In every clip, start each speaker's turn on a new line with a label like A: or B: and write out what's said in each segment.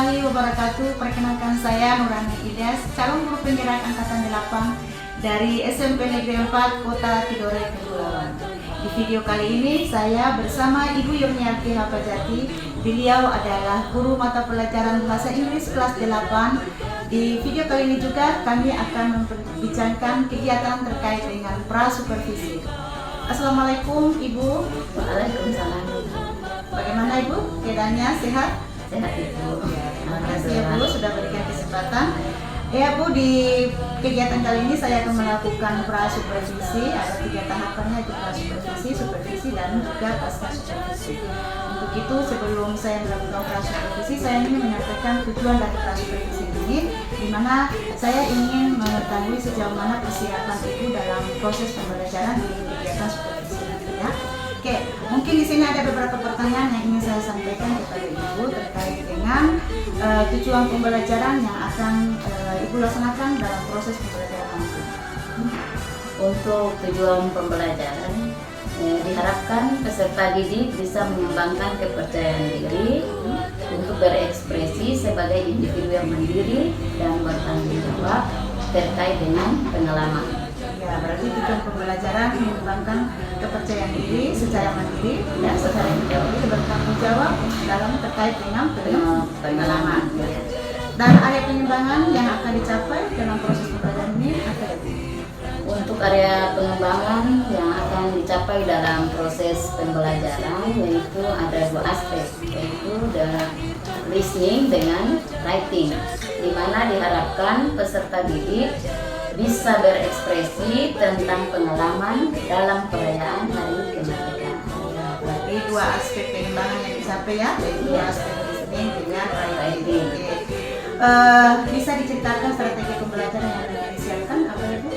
A: warahmatullahi wabarakatuh. Perkenalkan saya Nurani Ilyas, calon guru penggerak angkatan 8 dari SMP Negeri 4 Kota Tidore, Kepulauan. Di video kali ini saya bersama Ibu Yurniati Hapajati. Beliau adalah guru mata pelajaran bahasa Inggris kelas 8. Di video kali ini juga kami akan memperbincangkan kegiatan terkait dengan pra-supervisi. Assalamualaikum Ibu.
B: Waalaikumsalam.
A: Bagaimana Ibu? Keadaannya sehat?
B: Sehat Ibu.
A: Ya, terima kasih ya Bu sudah berikan kesempatan. Ya Bu, di kegiatan kali ini saya akan melakukan pra-supervisi. Ada 3 tahapannya, yaitu pra-supervisi, supervisi, dan juga pasca supervisi. Untuk itu sebelum saya melakukan pra-supervisi, saya ingin menyampaikan tujuan dari pra-supervisi ini, di mana saya ingin mengetahui sejauh mana persiapan Ibu dalam proses pembelajaran di kegiatan supervisi ini ya. Oke, mungkin di sini ada beberapa pertanyaan yang ingin saya sampaikan kepada Ibu terkait dengan tujuan pembelajaran yang akan Ibu laksanakan dalam proses pembelajaran nanti.
B: Untuk tujuan pembelajaran, diharapkan peserta didik bisa mengembangkan kepercayaan diri untuk berekspresi sebagai individu yang mandiri dan bertanggung jawab terkait dengan pengalaman.
A: Ya, berarti tujuan pembelajaran mengembangkan kepercayaan diri secara mandiri dan secara individu bertanggung jawab dalam terkait dengan pengalaman. Ya. Dan area pengembangan yang akan dicapai dalam proses pembelajaran ini apa itu?
B: Untuk area pengembangan yang akan dicapai dalam proses pembelajaran yaitu ada 2 aspek, yaitu listening dengan writing, di mana diharapkan peserta didik bisa berekspresi tentang pengalaman dalam perayaan Hari Kemerdekaan.
A: Ya, berarti 2 aspek pengembangan yang dicapai ya, yaitu 2 aspek listening dengan writing. Bisa diceritakan strategi pembelajaran yang akan disiapkan apa ya Bu?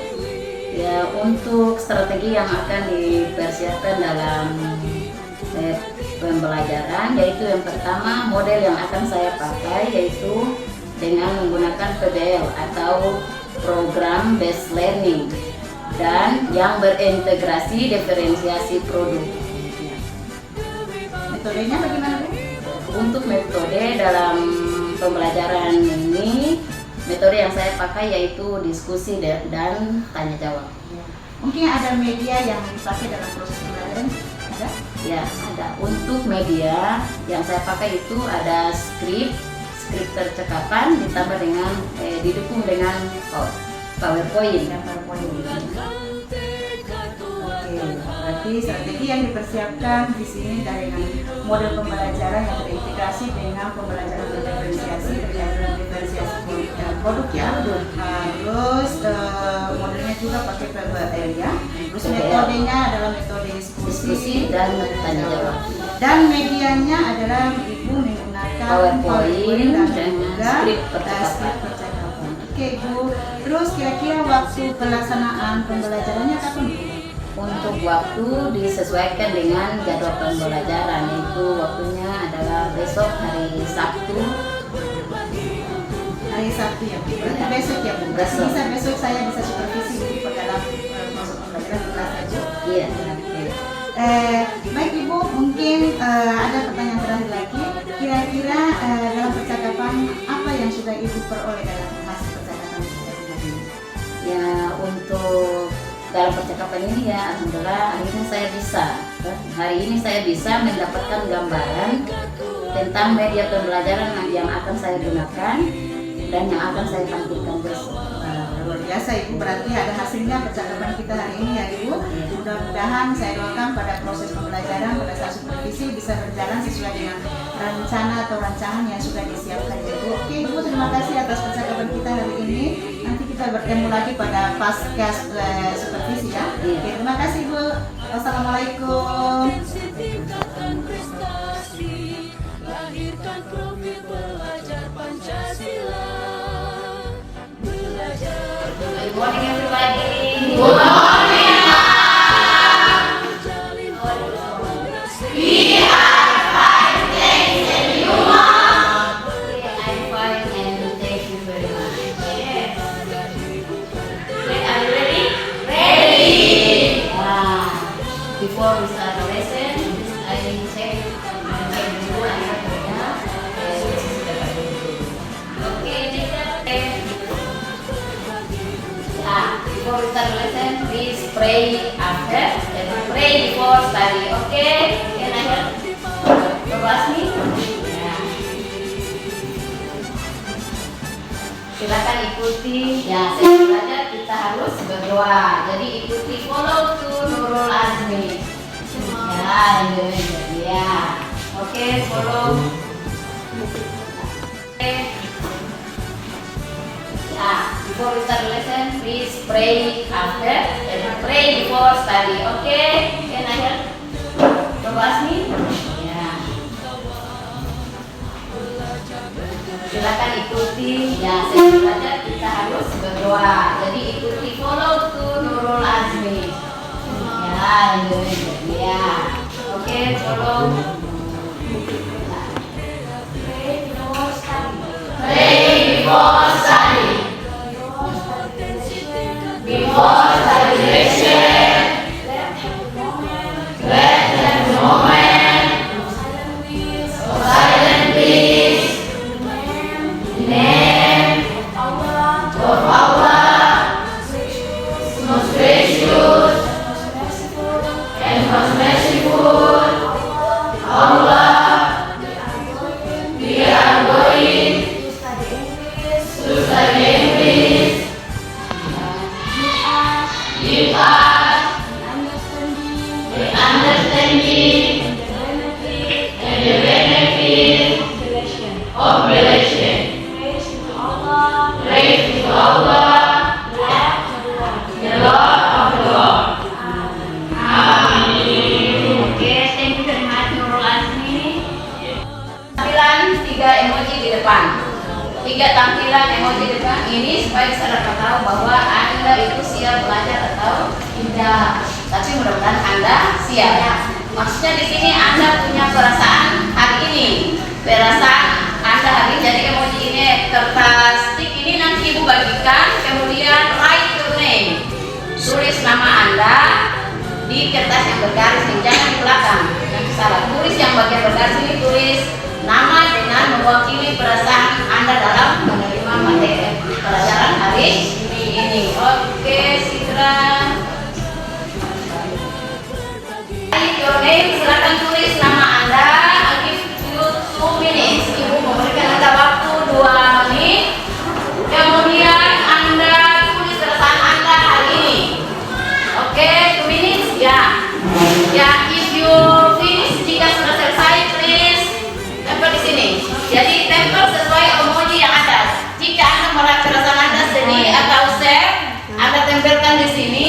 B: Ya, untuk strategi yang akan dipersiapkan dalam pembelajaran yaitu yang pertama, model yang akan saya pakai yaitu dengan menggunakan PBL atau program based learning dan yang berintegrasi diferensiasi produk.
A: Metodenya bagaimana Bu?
B: Untuk metode dalam pembelajaran ini, metode yang saya pakai yaitu diskusi dan tanya jawab.
A: Mungkin ada media yang dipakai dalam proses pembelajaran? Ada?
B: Ya, ada. Untuk media yang saya pakai itu ada skrip percakapan ditambah dengan didukung dengan PowerPoint.
A: Oke, berarti strategi yang dipersiapkan di sini dari model pembelajaran yang terintegrasi dengan pembelajaran diferensiasi terkait dengan diferensiasi produk ya. Terus modelnya juga pakai PBL ya. Terus metodenya adalah metode diskusi
B: dan tanya jawab.
A: Dan medianya adalah Ibu menggunakan
B: PowerPoint
A: dan juga
B: skrip
A: percakapan. Oke Bu, terus kira-kira waktu pelaksanaan pembelajarannya kapan Bu?
B: Untuk waktu disesuaikan dengan jadwal pembelajaran, yaitu waktunya adalah besok hari Sabtu.
A: Hari Sabtu ya Bu, berarti besok ya Bu?
B: Besok.
A: Besok saya bisa supervisi Bu dalam proses pembelajaran di kelas ya Bu?
B: Iya.
A: Baik Ibu, mungkin ada pertanyaan terakhir lagi. Kira-kira dalam percakapan apa yang sudah Ibu peroleh dalam hasil percakapan tadi?
B: Ya, untuk dalam percakapan ini ya, alhamdulillah hari ini saya bisa mendapatkan gambaran tentang media pembelajaran yang akan saya gunakan dan yang akan saya tampilkan besok.
A: Luar biasa Ibu, berarti ada hasilnya percakapan kita hari ini ya Ibu. Mudah-mudahan saya doakan pada proses pembelajaran pada saat supervisi bisa berjalan sesuai dengan rencana atau rancangan yang sudah disiapkan ya Ibu. Oke Ibu, terima kasih atas percakapan kita hari ini. Nanti kita bertemu lagi pada pasca supervisi ya. Oke, terima kasih Ibu. Wassalamualaikum.
B: Good morning everybody.
C: Good morning. We are fine, thanks, and you are?
B: I'm fine and thank you very much.
C: Yes. Are you ready? Ready.
B: Before we start the lesson, I check dulu anaknya, which is the lesson, please pray after and pray before study. Okay? Can I help? Guru Asmi? Ya. Silakan ikuti. Ya, saya belajar kita harus berdoa. Jadi ikuti follow to Nurul Azmi. Ya, Indonesia. Ya. Oke, follow. Before we start the lesson, please pray after and pray before study. Okay? Can I help? Guru Asmi? Ya. Silakan ikuti. Ya, saya belajar kita harus berdoa. Jadi ikuti follow to Nurul Azmi. Ya, Indonesia. Ya. Oke, follow.
C: Pray before study. Before study lesson. Let the moment of silent peace. Name of Allah, most gracious and most merciful. Allah, we are going to study English. Give us the understanding and the benefit of relation. Praise to Allah, the Lord of the Lord. Amin.
B: Oke, thank you very much Nurul Azmi. Tampilan 3 emoji di depan. 3 tampilan emoji di depan ini supaya bisa dapat tahu bahwa Anda itu siap belajar atau tidak. Tapi mudah-mudahan Anda siap. Maksudnya di sini Anda punya perasaan hari ini. Perasaan Anda hari ini. Jadi emoji ini kertas stick ini nanti Ibu bagikan, kemudian write your name. Tulis nama Anda di kertas yang bergaris ini, jangan di belakang. Nanti salah. Tulis yang bagian bergaris ini, tulis nama dengan mewakili perasaan Anda dalam menerima materi pelajaran hari ini. Oke, Sidra. Write your name, silakan tulis nama Anda. I'll give you 2 minutes. Ibu memberikan Anda waktu 2 menit. Kemudian Anda tulis perasaan Anda hari ini. Oke, 2 minutes. Ya. Ya, if you finish, jika sudah selesai, please tempel di sini. Jadi tempel sesuai emoji yang ada. Jika Anda merasa perasaan Anda sedih atau sad, Anda tempelkan di sini.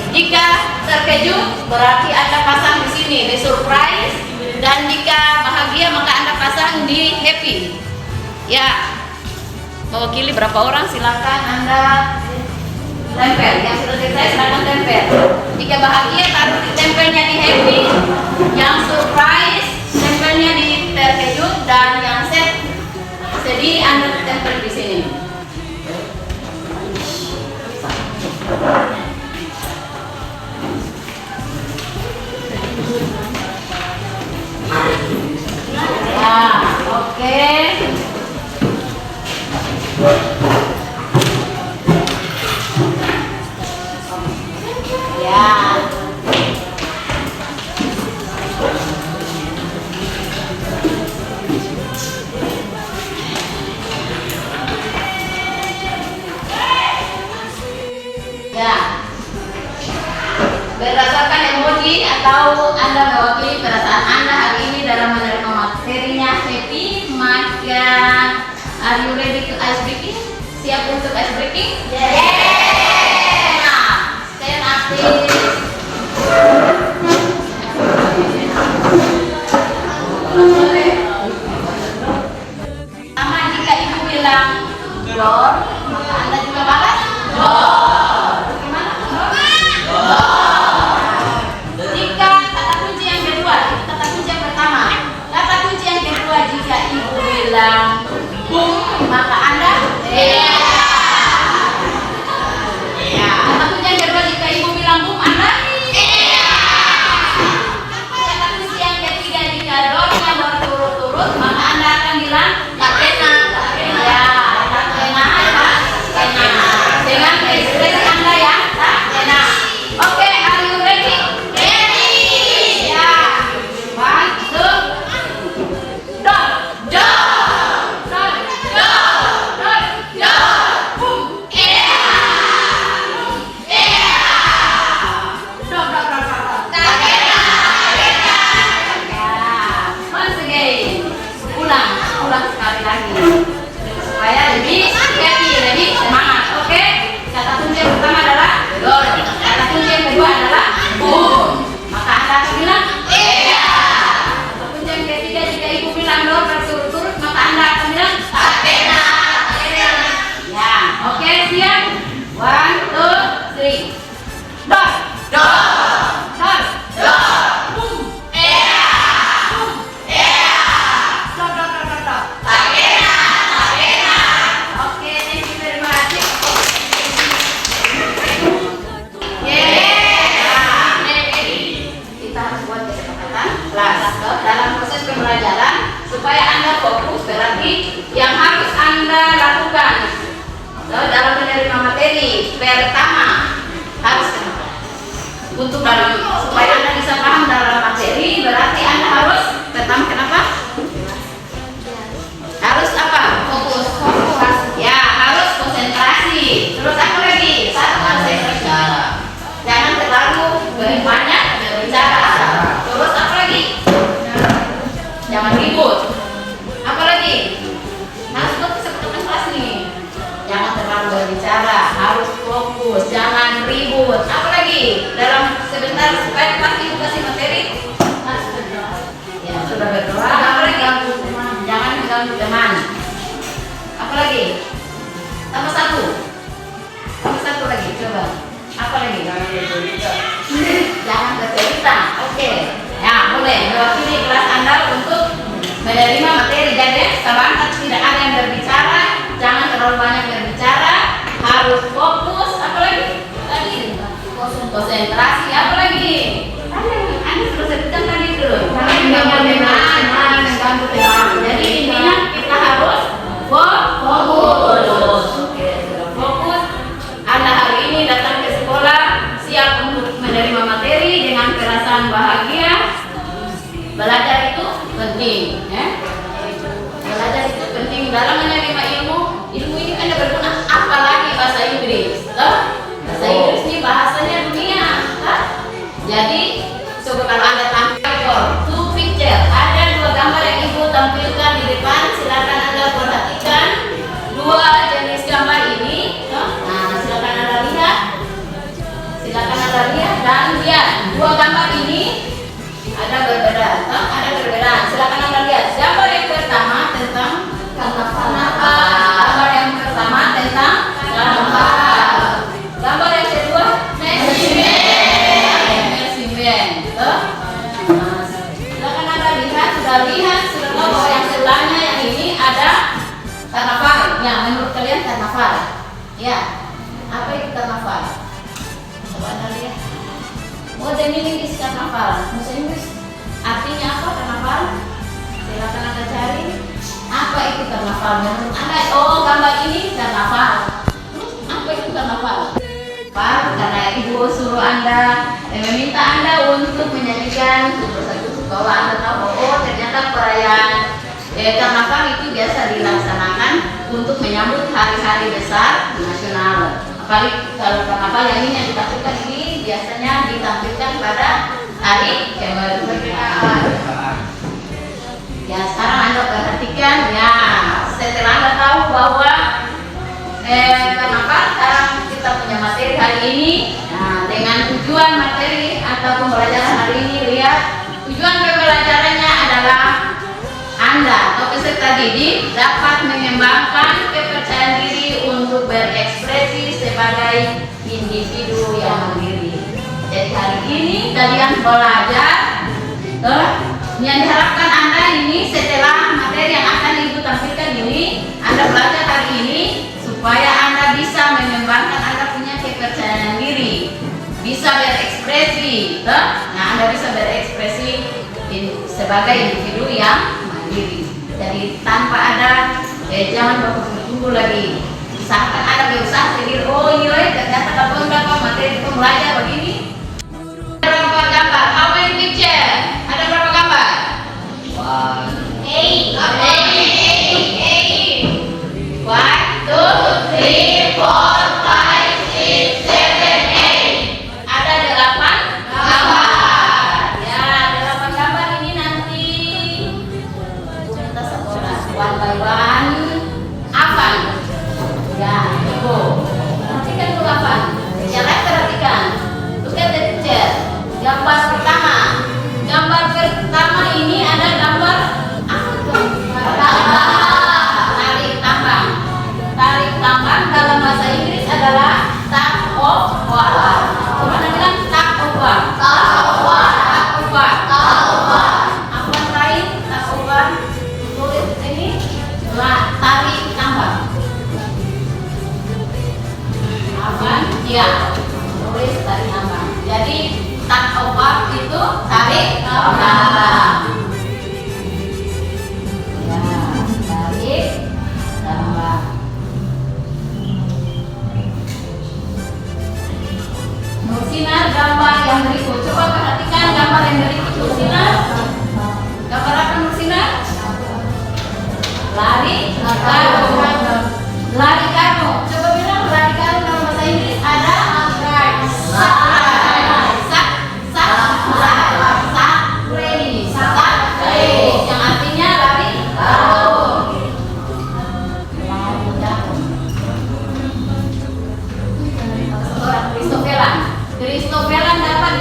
B: Jika terkejut, berarti Anda pasang di sini, di surprise. Dan jika bahagia, maka Anda pasang di happy. Ya, mewakili berapa orang? Silakan Anda tempel. Yang sudah selesai, silakan tempel. Jika bahagia, taruh di tempelnya di happy. Yang surprise, tempelnya di terkejut. Dan yang sedih, Anda tempel di sini. Ya, oke. Ya. Ya. Berdasarkan emoji atau Anda mewakili perasaan Anda hari ini dalam menerima materinya happy, maka are you ready to ice breaking? Siap untuk ice breaking?
C: Yeah.
B: Nah, stand up please. Sama jika Ibu bilang door, maka Anda juga balas door. Gimana? Jika kata kunci yang kedua, kata kunci yang pertama, kata kunci yang kedua jika Ibu bilang boom, maka Anda iya. Ya. Kata kunci yang kedua jika Ibu bilang boom, Anda iya. Kata kunci yang ketiga jika doornya berturut-turut, maka Anda akan bilang tak kena. Ya, tak kena, tak kena. Dengan ekspresi Anda yang tak kena. pertama harus kenapa? Untuk supaya Anda bisa paham dalam materi, berarti Anda harus pertama kenapa? Harus apa? Fokus. Ya, harus konsentrasi. Terus apa lagi? Satu konsentrasi. Jangan terlalu banyak berbicara. Terus apa lagi? Jangan ribut. Apa lagi? Harus fokus seperti kelas nih. Jangan terlalu berbicara. Harus fokus. Jangan ribut. Apa lagi? Dalam sebentar supaya pasti kasih materi. Ya, sudah berdoa. Apa lagi? Jangan mengganggu teman. Apa lagi? Tambah satu. Tambah satu lagi. Coba. Apa lagi? Jangan bercerita. Oke. Ya, boleh. Mewakili kelas Anda untuk menerima materi. Jadi, semangat tidak ada yang berbicara. Jangan terlalu banyak berbicara. Harus fokus. Apa lagi? Tadi konsentrasi. Apa lagi? Anda sudah sebutkan tadi itu. Mengganggu teman. Jadi intinya kita harus fokus. Oke, sudah fokus. Anda hari ini datang ke sekolah siap untuk menerima materi dengan perasaan bahagia. Belajar itu penting, ya. Belajar itu penting dalam menerima ilmu. Ilmu ini kan berguna. Apalagi bahasa Inggris. Bahasa Inggris ini bahasanya dunia. Jadi coba kalau Anda tampilkan two picture, ada dua gambar yang Ibu tampilkan di depan. Silakan Anda perhatikan dua jenis gambar ini. Nah, silakan Anda lihat. Silakan Anda lihat dan lihat dua gambar ini ada berbeda. Ada perbedaan. Silakan Anda lihat. Gambar yang pertama tentang karnaval. Gambar yang pertama tentang karnaval. Gambar yang kedua Mercy Band. Silakan Anda lihat, sudah tahu bahwa yang sebelahnya yang ini ada karnaval. Ya, menurut kalian karnaval? Ya. Apa itu karnaval? Coba Anda lihat. What the meaning is karnaval? Bahasa Inggris artinya apa karnaval? Silakan Anda cari. Apa itu karnaval menurut Anda? Oh, gambar ini karnaval. Apa itu karnaval? Karena Ibu suruh Anda meminta Anda untuk menyanyikan satu bahwa Anda tahu oh ternyata perayaan karnaval itu biasa dilaksanakan untuk menyambut hari-hari besar nasional. Apalagi kalau karnaval yang ini yang ditampilkan ini biasanya ditampilkan pada hari kemerdekaan. Ya, sekarang Anda perhatikan ya, setelah Anda tahu bahwa karnaval sekarang kita punya materi hari ini. Nah, dengan tujuan materi atau pembelajaran hari ini, lihat tujuan pembelajarannya adalah Anda atau peserta didik dapat mengembangkan kepercayaan diri untuk berekspresi sebagai individu yang mandiri. Jadi hari ini kalian belajar, yang diharapkan Anda ini setelah materi yang akan Ibu tampilkan ini, Anda belajar hari ini supaya Anda bisa mengembangkan Anda punya kepercayaan diri, bisa berekspresi. Nah, Anda bisa berekspresi sebagai individu yang mandiri. Jadi tanpa ada jangan bertunggu lagi. Misalkan Anda berusaha sendiri, oh iya ternyata berapa materi itu belajar begini. Ada berapa gambar? How many picture? Ada berapa gambar? 8. 1, 2, 3, 4, 5, 6, 7, 8. Ada 8 gambar. Ya, 8 gambar ini nanti kita sekolah one by one. Apa? Ya, Ibu. Perhatikan dulu apa? Yang lain perhatikan. Look at the picture. Gambar pertama. Gambar pertama ini ada gambar apa tuh? Tarik tambang. Tarik tambang dalam bahasa Inggris adalah tug of war. Mana bilang tug of war? Tug of war. Tug of war. Tug of war. Apa lain tug of war? Tulis ini tarik tambang. Apa? Ya, tulis tarik tambang. Jadi tug of war itu tarik tambang. Ya, tarik tambang. gambar yang berikut. Coba perhatikan gambar yang berikut, Nursina. Gambar apa, Nursina? Lari karung. Lari karung. Coba bilang lari karung dalam bahasa Inggris ada yang artinya lari karung. Kristofelan dapat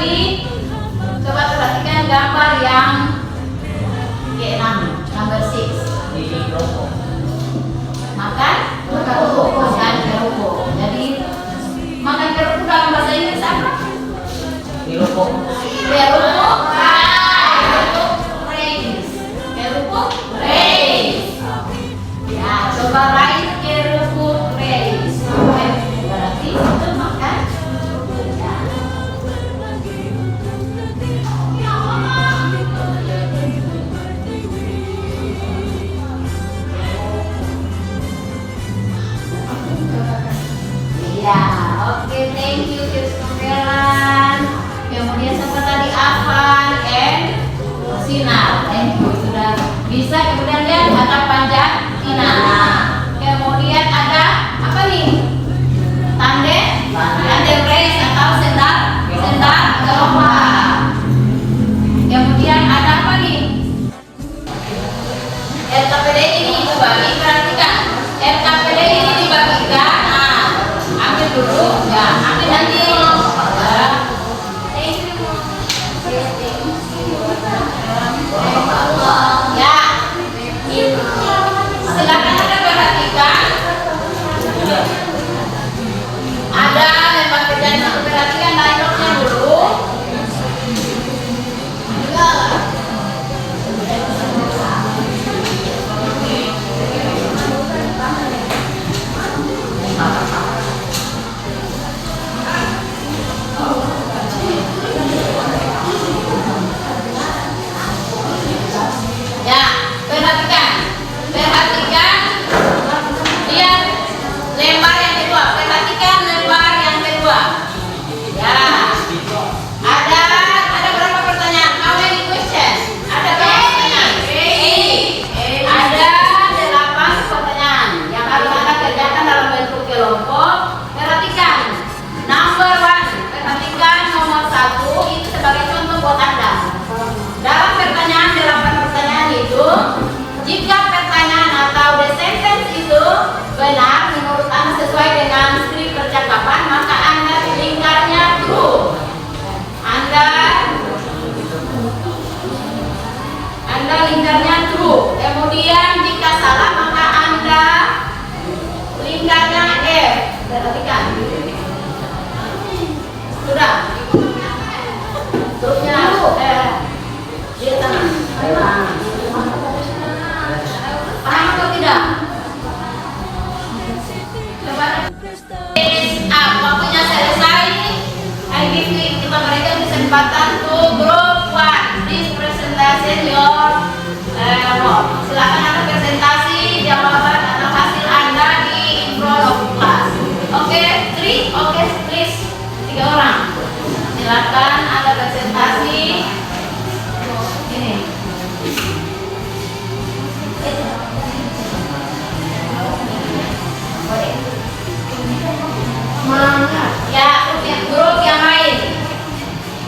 B: coba perhatikan gambar yang ke-6, number 6. Makan kerupuk. Jadi makan kerupuk dalam bahasa Inggris apa? Kerupuk race. Ya, coba write kerupuk race. Berarti itu makan kerupuk. Ya, oke, thank you Kristofelan. Kemudian siapa tadi? Afan and Sinar. Thank you, sudah bisa. Kemudian lihat kata panjang Ina. Kemudian ada apa nih? Tandem race atau sendal gerobak. Kemudian ada apa nih? RKPD ini dibagi, perhatikan. RKPD ini dibagikan. Ambil dulu, ya, ambil nanti. Ya, silakan Anda perhatikan. Ada lempar kerjaan satu, perhatikan dialognya dulu. Ya, perhatikan. Lihat lembar yang kedua. Perhatikan lembar yang kedua. Ya, ada berapa pertanyaan? How many questions? Ada berapa pertanyaan? Ada 8 pertanyaan yang harus Anda kerjakan dalam bentuk kelompok. Perhatikan number 1. Perhatikan nomor 1 itu sebagai contoh buat Anda. Dalam pertanyaan 8 pertanyaan itu, jika pertanyaan atau the sentence itu benar menurut Anda sesuai dengan skrip percakapan, maka Anda lingkarnya true. Anda lingkarnya true. Kemudian jika salah, maka Anda lingkarnya F. Perhatikan. Sudah. Terusnya di tangan. Paham atau tidak? Coba. Waktunya selesai. I give you, kita berikan kesempatan to group 1. Please presentation your work. Silakan Anda presentasi jawaban atau hasil Anda di in front of class. Oke, 3. Oke, please. 3 orang. Silakan Anda presentasi. Ini. Ya, grup yang lain.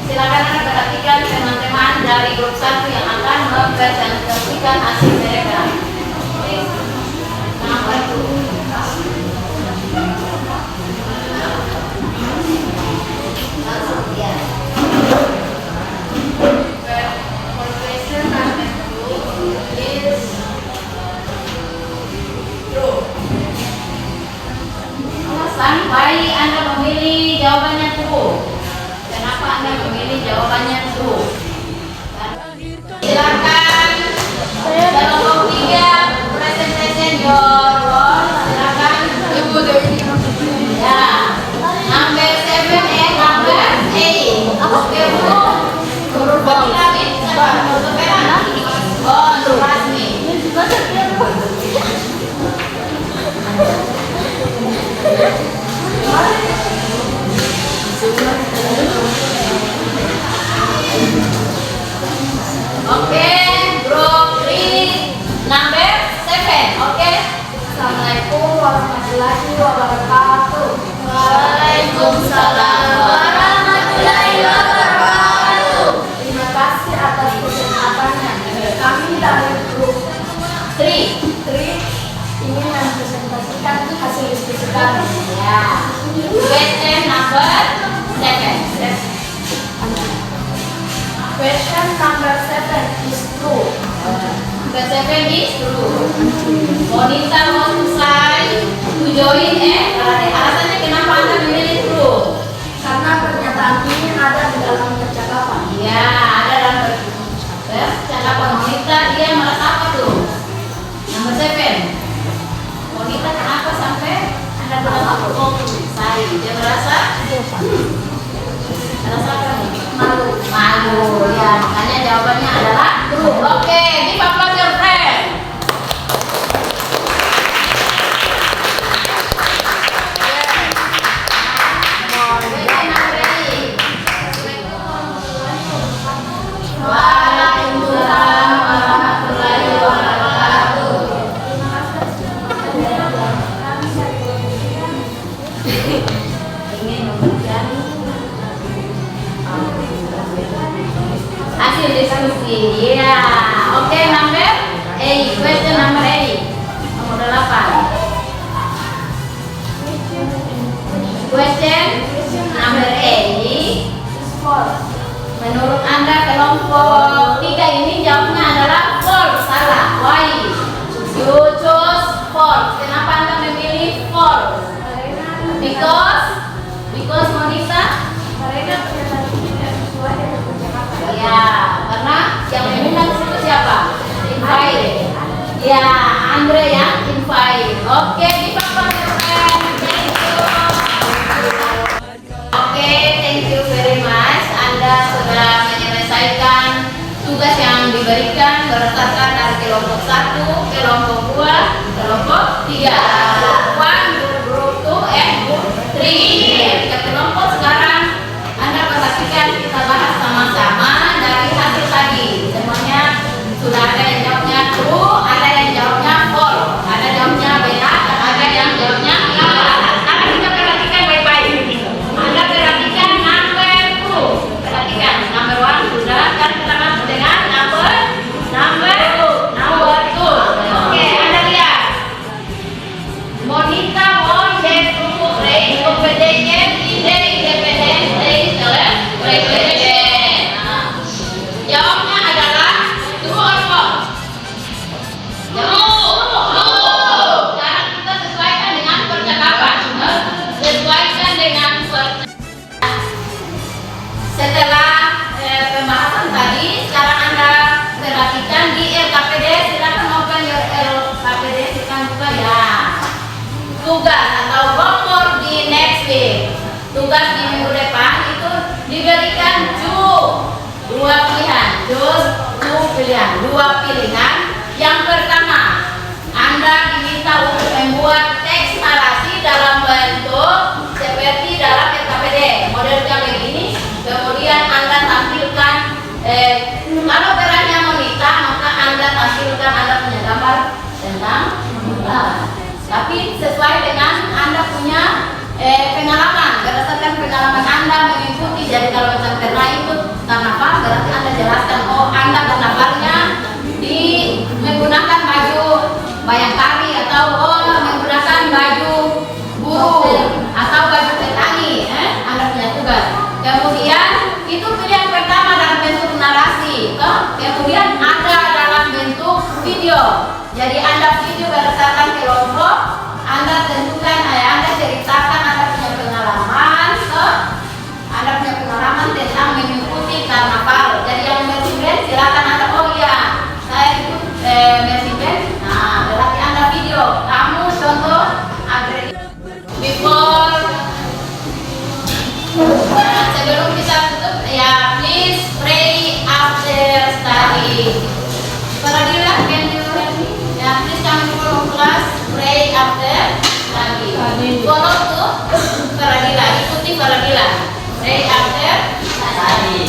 B: Silakan Anda perhatikan teman-teman dari grup 1 yang akan mempresentasikan hasil mereka. Sampai Anda memilih jawabannya true. Kenapa Anda memilih jawabannya true? Silakan dalam
C: warahmatullahi wabarakatuh.
B: Waalaikumsalam warahmatullahi wabarakatuh.
C: Terima kasih atas kesempatannya. Kami dari grup 3 ingin mempresentasikan hasil diskusi kami.
B: Ya. Question number 7.
C: Question number 7 is true.
B: The 7 is true. Monita want to say to join alasannya kenapa Anda memilih true?
C: Karena pernyataan ini ada di dalam percakapan.
B: Ya, ada dalam percakapan Monita, dia merasa apa tuh? Number 7. Monita kenapa sampai Anda bilang apa? Saya, dia merasa apa nih? Malu, ya, makanya jawabannya adalah true. Oke, give applause your friend. Waalaikumsalam warahmatullahi wabarakatuh. Ingin memberikan hasil diskusi. Ya, oke, number 8. Question number 8. Nomor 8. Question number 8. Menurut Anda kelompok 3 ini jawabnya adalah false, salah. Why? You chose false. Kenapa Anda memilih false? Because Monita?
C: Mereka pernyataan ini tidak sesuai dengan percakapan.
B: Ya, karena yang mengundang itu siapa? Invite. Ya, Andre yang invite. Oke, give applause your friend. Thank you. Oke, thank you very much. Anda sudah menyelesaikan tugas yang diberikan berdasarkan dari kelompok 1, kelompok 2, kelompok 3. Group 1, group 2, and group 3. Tiga kelompok sekarang Anda perhatikan, kita bahas sama-sama dari hasil tadi. Semuanya sudah ada yang jawabnya true, ada yang jawabnya false, ada jawabnya benar, dan ada yang jawabnya salah. Sekarang kita perhatikan baik-baik. Anda perhatikan number 2. Perhatikan number 1 sudah, dan kita masuk dengan number 2. Oke, Anda lihat. Monita won the true race competition in the Independence Day celebration. Jawabnya adalah true or false? True. Sekarang kita sesuaikan dengan percakapan. Sesuaikan dengan percakapan. Setelah pembahasan tadi, sekarang Anda perhatikan di LKPD. Silakan open your LKPD, silakan buka ya. Tugas atau homework di next week. Tugas di minggu depan itu diberikan dua pilihan. Dua pilihan. Yang pertama, Anda diminta untuk membuat teks narasi dalam bentuk seperti dalam LKPD. Modelnya begini. Kemudian Anda tampilkan kalau perannya Monita, maka Anda tampilkan Anda punya gambar tentang Monita. Tapi sesuai dengan Anda punya pengalaman, berdasarkan pengalaman Anda mengikuti. Jadi kalau macam pernah ikut karnaval, berarti Anda jelaskan, oh Anda karnavalnya menggunakan baju bayangkari, atau menggunakan baju buruh atau baju petani. Anda punya tugas. Kemudian itu pilihan pertama dalam bentuk narasi. Kemudian ada dalam bentuk video. Jadi Anda video berdasarkan kelompok, Anda tentukan, Anda ceritakan Anda punya pengalaman, Anda punya pengalaman tentang mengikuti karnaval. Jadi yang Mercy-Band silakan Anda, oh iya, saya ikut Mercy-Band. Nah, berarti Anda video. Kamu contoh before. Sebelum kita tutup, ya please pray after study. Paradila, can you help me? Ya, please come to class, pray after study. Follow to Paradila, ikuti Paradila. Pray after study.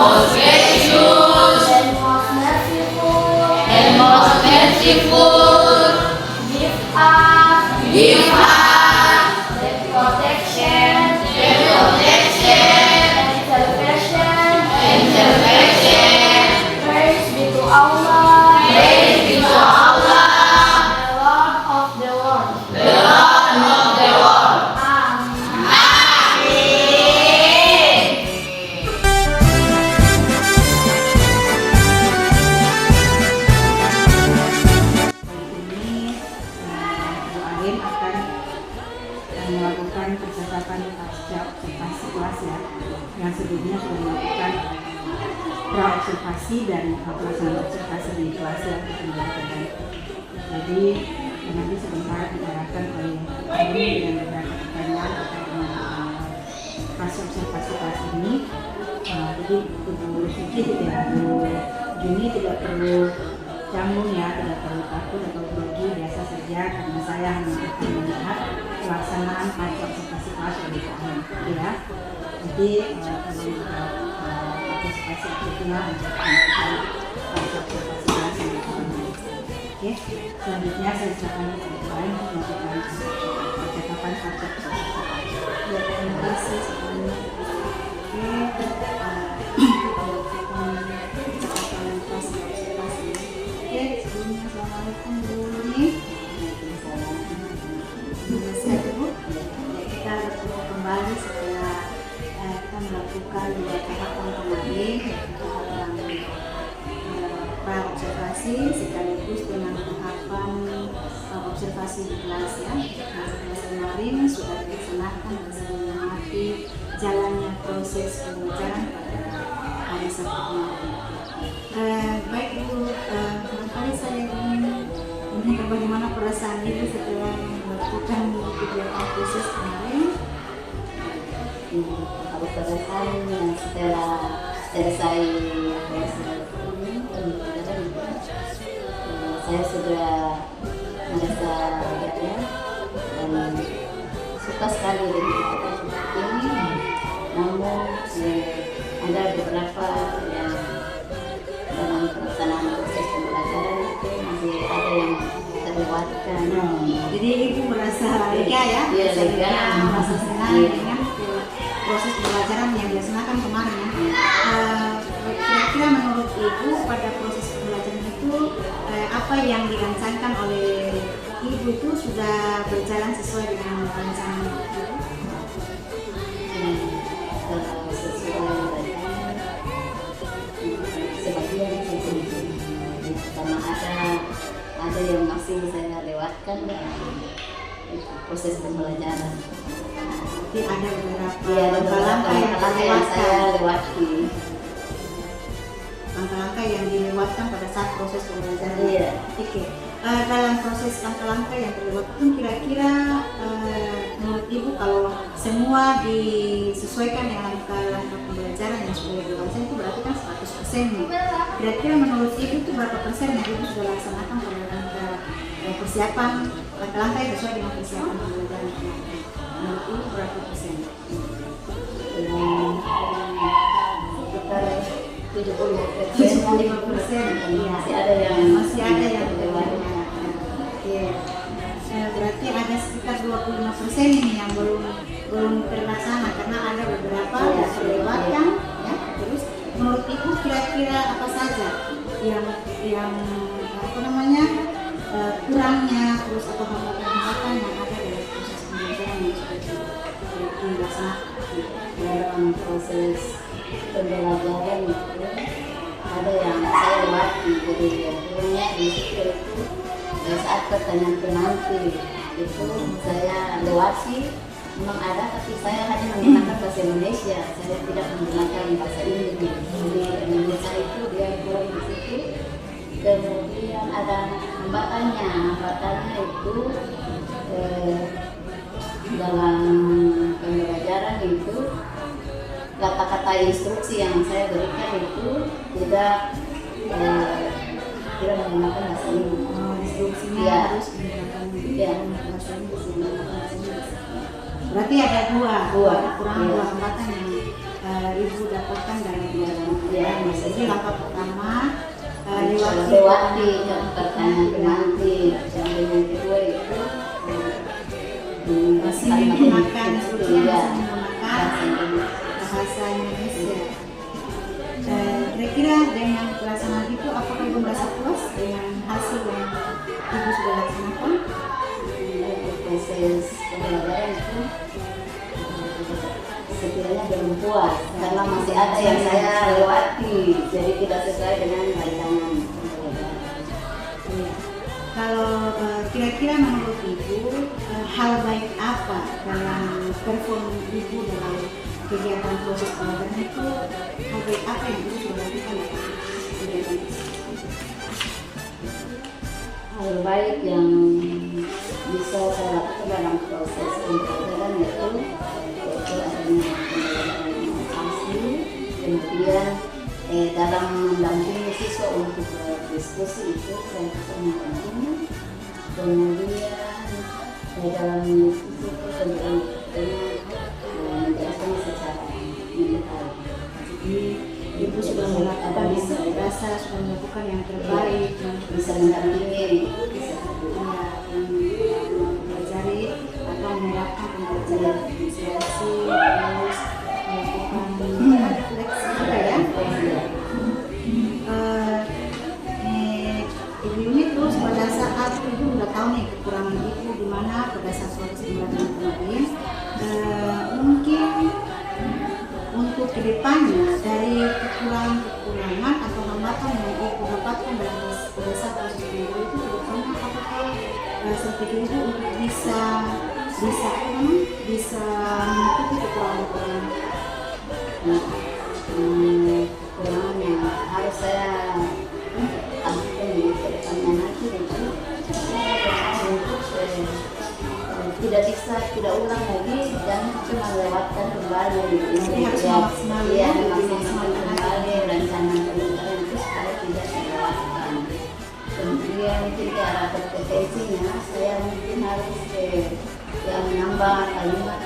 C: most gracious,
D: and most merciful,
C: and most merciful,
D: give us
C: give us
D: the protection
C: the protection
D: and salvation.
C: and salvation.
D: Praise be to Allah,
C: Praise be to Allah,
D: the Lord of the world.
C: the Lord of the world.
D: Amin.
C: Amin.
A: Ini Bu Ain akan melakukan percakapan pasca observasi kelas ya, yang sebelumnya sudah melakukan pra-observasi dan pelaksanaan observasi di kelas ya di pembelajaran. Jadi nanti sebentar diarahkan oleh kami dengan beberapa pertanyaan terkait dengan fase observasi kelas ini. Jadi Bu Siti tidak perlu Juni tidak perlu canggung ya, tidak perlu takut atau grogi, biasa saja karena saya hanya akan melihat pelaksanaan fase observasi kelas oleh kalian ya. Jadi kalau kita partisipasi aktifnya untuk melakukan fase observasi kelas yang dilakukan. Oke, selanjutnya saya silakan untuk lain untuk melakukan percakapan fase observasi kelas. Ya, terima kasih semuanya. Oke, sebelumnya assalamualaikum Bu Nuni. Sehat Bu. Ya, kita bertemu kembali setelah kita melakukan 2 tahapan kemarin, tahapan pra observasi sekaligus dengan tahapan observasi di kelas ya. Nah, kelas kemarin sudah dilaksanakan dan sudah mengamati jalannya proses pembelajaran pada hari Sabtu kemarin. Baik Ibu, barangkali saya ingin menanyakan bagaimana perasaan Ibu setelah melakukan kegiatan khusus kemarin.
B: Kalau perasaan setelah selesai pembelajaran saya sudah merasa belajar dan suka sekali dengan kegiatan seperti ini. Namun ada beberapa yang dalam pelaksanaan proses pembelajaran itu masih ada yang terlewatkan.
A: Jadi Ibu merasa lega ya?
B: Iya,
A: Merasa
B: lega.
A: merasa senang
B: Iya.
A: dengan proses pembelajaran yang dilaksanakan kemarin ya. Kira-kira menurut Ibu pada proses pembelajaran itu apa yang dirancangkan oleh Ibu itu sudah berjalan sesuai dengan rancangan Ibu?
B: Kalau sesuai dengan sebagian karena ada yang masih saya lewatkan dalam proses pembelajaran.
A: Jadi ada beberapa
B: Iya, ada beberapa
A: langkah-langkah
B: yang saya lewati.
A: Langkah-langkah yang dilewatkan pada saat proses pembelajaran.
B: Iya.
A: Oke. Dalam proses langkah-langkah yang terlewatkan kira-kira menurut Ibu kalau semua disesuaikan dengan langkah-langkah pembelajaran yang sudah dilakukan itu berarti kan 100% nih. Kira-kira menurut Ibu itu berapa persen yang Ibu sudah laksanakan pada langkah persiapan langkah-langkah yang sesuai dengan persiapan pembelajaran kemarin? Menurut Ibu berapa persen?
B: Sekitar 75%.
A: 75%.
B: Masih ada yang
A: terlewat. Oke. Berarti ada sekitar 25% ini yang belum terlaksana karena ada beberapa yang terlewatkan ya. Terus menurut Ibu kira-kira apa saja yang apa namanya kurangnya terus atau hambatan-hambatan yang ada dalam proses pembelajaran yang sudah dilaksanakan?
B: Dalam proses pembelajaran itu ada yang saya lewati, jadi yang kurangnya di situ itu saat pertanyaan penanti itu saya lewati. Memang ada, tapi saya hanya menggunakan bahasa Indonesia, saya tidak menggunakan bahasa Inggris. Jadi Indonesia itu dia kurang di situ. Kemudian ada hambatannya itu dalam pembelajaran itu kata-kata instruksi yang saya berikan itu tidak menggunakan bahasa Inggris.
A: Instruksinya
B: Ya.
A: harus menggunakan
B: Ya.
A: bahasa Inggris. Berarti ada dua
B: Dua.
A: kurang
B: Ya.
A: dua hambatan yang Ibu dapatkan dalam
B: Ya.
A: Jadi langkah pertama
B: lewati pertanyaan pemantik, yang kedua itu
A: masih menggunakan bahasa Indonesia. Kira-kira dengan pelaksanaan itu apakah Ibu merasa puas dengan hasil yang Ibu sudah laksanakan?
B: Proses pembelajaran itu sekiranya belum puas karena masih ada yang saya lewati, jadi tidak sesuai dengan rancangan pembelajaran.
A: Kalau kira-kira menurut Ibu hal baik apa dalam perform Ibu dalam kegiatan proses pembelajaran itu, hal baik apa yang Ibu sudah lakukan dalam kegiatan itu?
B: Hal baik yang bisa saya lakukan dalam proses pembelajaran yaitu adanya pembelajaran asli, kemudian dalam mendampingi siswa untuk berdiskusi itu saya bisa mendampingi, kemudian dalam diskusi itu tentunya menjelaskan secara mendetail.
A: Jadi Ibu sudah melakukan, merasa sudah melakukan yang terbaik,
B: Bisa mendampingi,
A: mempelajari atau menerapkan pembelajaran diferensiasi, terus melakukan refleksi juga ya. Ibu ini terus pada saat Ibu udah tahu nih kekurangan Ibu di mana pada saat proses pembelajaran kemarin, mungkin untuk kedepannya dari kekurangan atau hambatan yang Ibu dapatkan dari pada saat proses pembelajaran itu kedepannya apakah strategi Ibu untuk bisa menutupi kekurangan-kekurangan?
B: kekurangan yang harus saya tampilkan di kedepannya nanti itu untuk tidak ulang lagi dan cuma lewatkan kembali
A: Jadi harus maksimal
B: ya,
A: ya,
B: maksimalkan kembali rancangan pembelajaran itu supaya tidak terlewatkan. Kemudian ke arah kompetensinya saya mungkin harus yang menambah kalimat